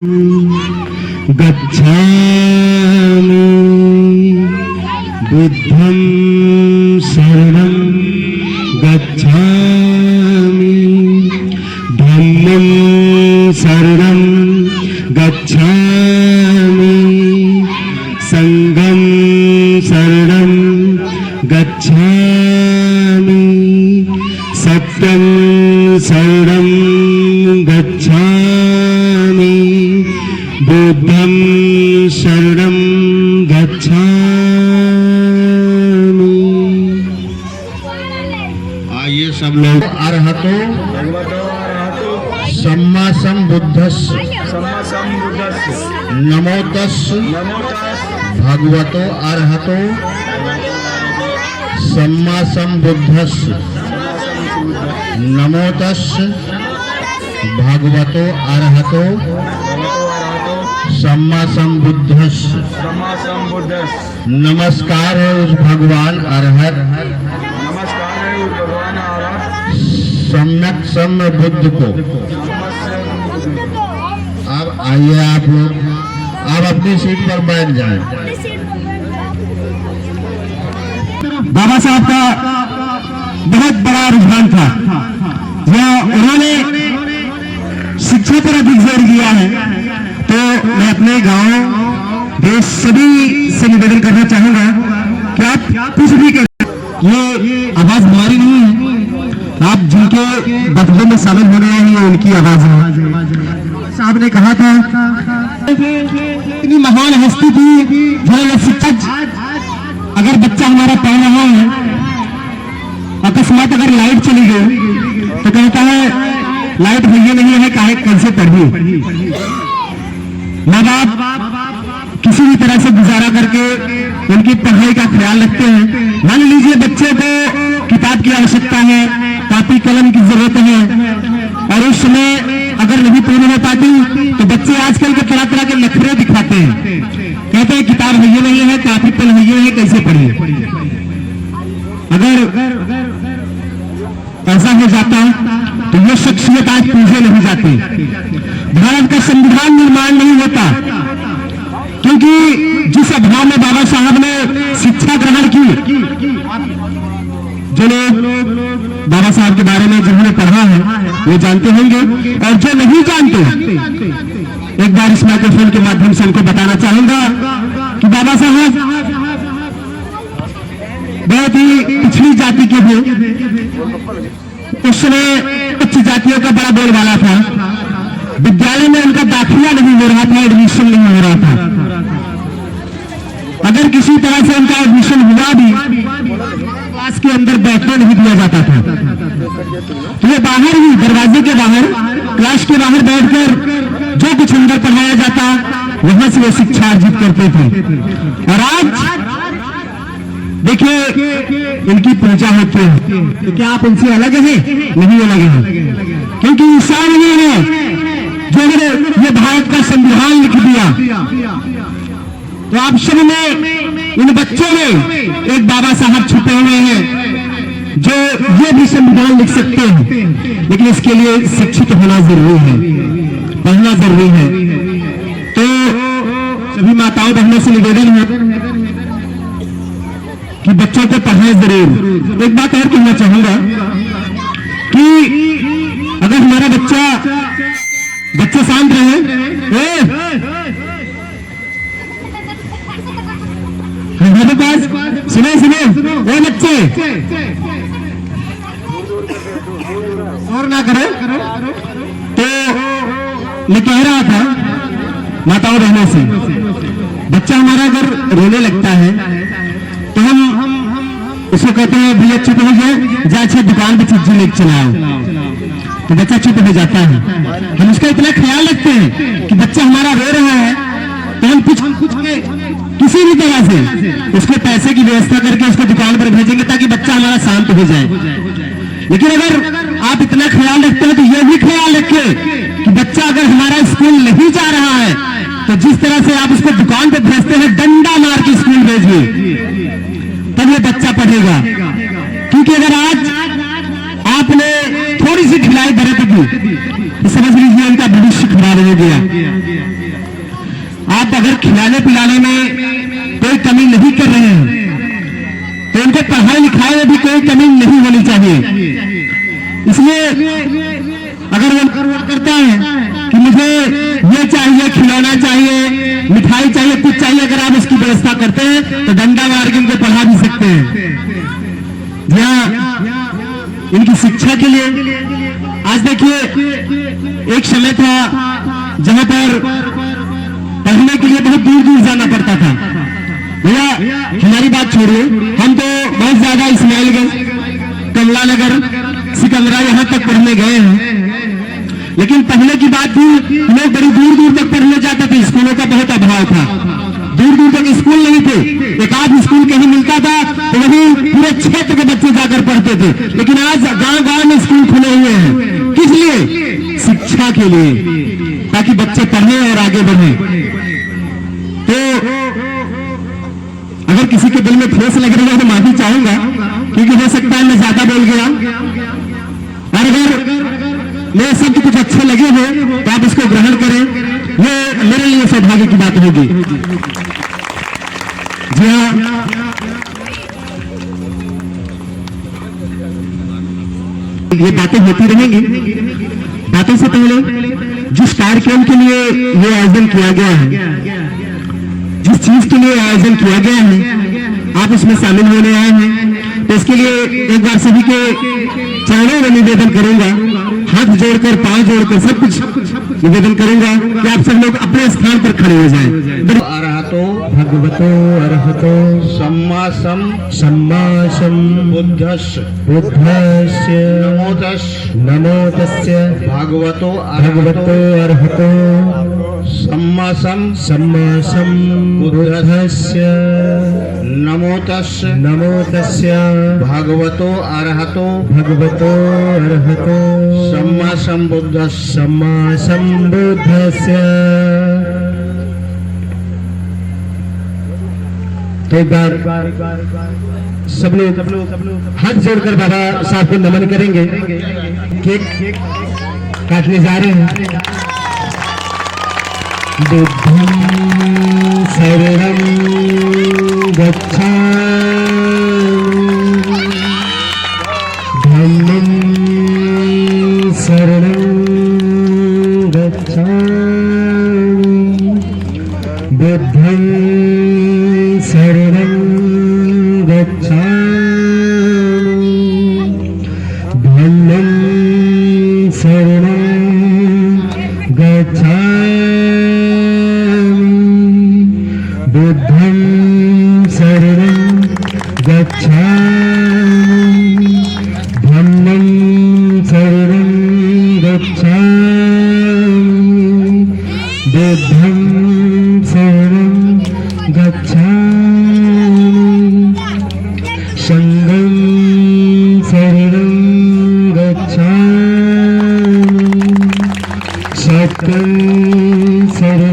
गच्छामि बुद्धं शरणं गच्छामि धम्मं शरणं गच्छामि संघं शरणं गच्छामि सत्यं शरणं गच्छामि बुद्धं शरणं गच्छामि। आइए सब लोग अरहतो सम्मा संबुद्धस्स नमो तस्स भगवतो अरहतो सम्मा संबुद्धस्स नमो तस्स भगवतो अरहतो सम्मा संबुद्धस्स। नमस्कार है उस भगवान अरहत सम्यक सम्य बुद्ध को। अब आइए आप लोग, आप अपनी सीट पर बैठ जाएं। बाबा साहब का बहुत बड़ा रुझान था, जो उन्होंने शिक्षा पर अधिक जोर दिया है। तो मैं अपने गांव देश सभी से निवेदन करना चाहूंगा कि आप कुछ भी करें, ये आवाज हमारी नहीं है, आप जिनके बदले में शामिल हो रहे हैं ये उनकी आवाज है। साहब ने कहा था इतनी महान हस्ती थी जो शिक्षा, अगर बच्चा हमारा पढ़ रहा है अकस्मात अगर लाइट चली गई तो कहता है लाइट भैया नहीं है काहे कैसे पढ़ी। माँ बाप किसी भी तरह से गुजारा करके उनकी पढ़ाई का ख्याल रखते हैं। मान लीजिए बच्चे को किताब की आवश्यकता है, कॉपी कलम की जरूरत है, और उस समय अगर नहीं पूरी हो पाती तो बच्चे आजकल के तरह तरह के नखरे दिखाते हैं, कहते हैं किताब भैया नहीं है, कॉपी पेन भैया है, कैसे पढ़िए। अगर ऐसा हो जाता तो ये शख्सियत आज पूछे नहीं जाती, भारत का संविधान निर्माण नहीं होता। क्योंकि जिस अभाव में बाबा साहब ने शिक्षा ग्रहण की, जो लोग बाबा साहब के बारे में जिन्होंने पढ़ा है वो जानते होंगे, और जो नहीं जानते एक बार इस माइक्रोफोन के माध्यम से उनको बताना चाहूंगा कि बाबा साहब बहुत ही पिछड़ी जाति के थे। उस समय उच्च जातियों का बड़ा बोलबाला था, विद्यालय में उनका दाखिला नहीं हो रहा था, एडमिशन नहीं हो रहा था। अगर किसी तरह से उनका एडमिशन हुआ भी क्लास के अंदर बैठने नहीं दिया जाता था, तो ये बाहर ही दरवाजे के बाहर क्लास के बाहर बैठकर जो कुछ अंदर पढ़ाया जाता वहां से वो शिक्षा अर्जित करते थे। और आज देखिए इनकी पूजा होती है, तो क्या आप उनसे अलग हैं? नहीं अलग हैं, क्योंकि इंसान ये है जो ये भारत का संविधान लिख दिया। तो आप सब में इन बच्चों में एक बाबा साहब छुपे हुए हैं जो ये भी संविधान लिख सकते हैं, लेकिन इसके लिए शिक्षित होना जरूरी है, पढ़ना जरूरी है। तो सभी माताओं बहनों से निवेदन है कि बच्चों को पढ़ाएं जरूर। एक बात और कहना चाहूंगा कि अगर हमारा बच्चे शांत रहे, हमारे पास सुने वो बच्चे और ना करे। तो मैं कह रहा था माताओं बहनों से, बच्चा हमारा अगर रोने लगता है तो हम उसको कहते हैं भैया चुप हो जाए, जा अच्छे दुकान पे चीज लेके चलाओ, तो बच्चा चुप हो जाता है। हम उसका इतना ख्याल रखते हैं कि बच्चा हमारा रो रहा है तो हम कुछ किसी भी तरह से उसके पैसे की व्यवस्था करके उसको दुकान पर भेजेंगे ताकि बच्चा हमारा शांत हो जाए। लेकिन अगर आप इतना ख्याल रखते हैं तो यह भी ख्याल रखें कि बच्चा अगर हमारा स्कूल नहीं जा रहा है तो जिस तरह से आप उसको दुकान पर भेजते हैं डंडा मार के स्कूल भेजिए, तब ये बच्चा पढ़ेगा। क्योंकि अगर आज आपने थोड़ी सी ढिलाई बरत दी तो समझ लीजिए उनका भविष्य खराब हो गया। आप अगर खिलाने पिलाने में कोई कमी नहीं कर रहे हैं तो उनको पढ़ाई लिखाई में भी कोई कमी नहीं होनी चाहिए। इसलिए अगर वो करता है कि मुझे ये चाहिए, खिलौना चाहिए, मिठाई चाहिए, कुछ चाहिए, अगर आप इसकी व्यवस्था करते हैं तो डंडा मार के उनको पढ़ा भी सकते हैं। जी हाँ, इनकी शिक्षा के लिए आज देखिए एक समय था जहां पर पढ़ने के लिए बहुत दूर दूर जाना पड़ता था। भैया हमारी बात छोड़िए, हम तो बहुत ज्यादा इस्माइलगंज, कमला नगर, सिकंदरा यहाँ तक पढ़ने गए हैं। लेकिन पहले की बात थी, लोग बड़ी दूर दूर तक पढ़ने जाते थे, स्कूलों का बहुत अभाव था, दूर दूर तक स्कूल नहीं थे। एक आध स्कूल कहीं मिलता था तो वहीं पूरे क्षेत्र के बच्चे जाकर पढ़ते थे। लेकिन आज गांव गांव में स्कूल खुले हुए हैं। किस लिए? शिक्षा के लिए, ताकि बच्चे पढ़े और आगे बढ़े। तो अगर किसी के दिल में ठेस लग रही है तो माफी चाहूंगा, क्योंकि हो सकता है मैं ज्यादा बोल गया। और अगर मेरे शब्द कुछ अच्छे लगे हो तो आप इसको ग्रहण करें, ये मेरे लिए सौभाग्य की बात होगी। जी हाँ, ये बातें होती रहेंगी। बातों से पहले जिस कार्यक्रम के लिए ये आयोजन किया गया है, जिस चीज के लिए आयोजन किया गया है, आप उसमें शामिल होने आए हैं, तो इसके लिए एक बार सभी के चरणों में निवेदन करूंगा, हाथ जोड़कर, पांव जोड़कर, सब कुछ निवेदन करूंगा कि आप सब लोग अपने स्थान पर खड़े हो जाएं। अरहतो भगवतो अरहतो सम्मा सम्मासम बुद्धस्य नमो तस्य भगवतो अरहतो सम्मासम बुद्धस्य नमो तस्य भगवतो अरहतो सम्मासम बुद्धस्य तो एक बार सब लोग हाथ जोड़कर बाबा साहब को नमन करेंगे। केक काटने जा रहे हैं। बुद्धं शरणं गच्छामि, धम्मं शरणं गच्छामि, बुद्धं शरणं गच्छामि, धम्मं शरणं गच्छामि, बुद्धं शरणं गच्छामि, धम्मं शरणं गच्छामि, बुद्धं शरणं गच्छामि, संघं शरणं गच्छामि, सत्यं शरणं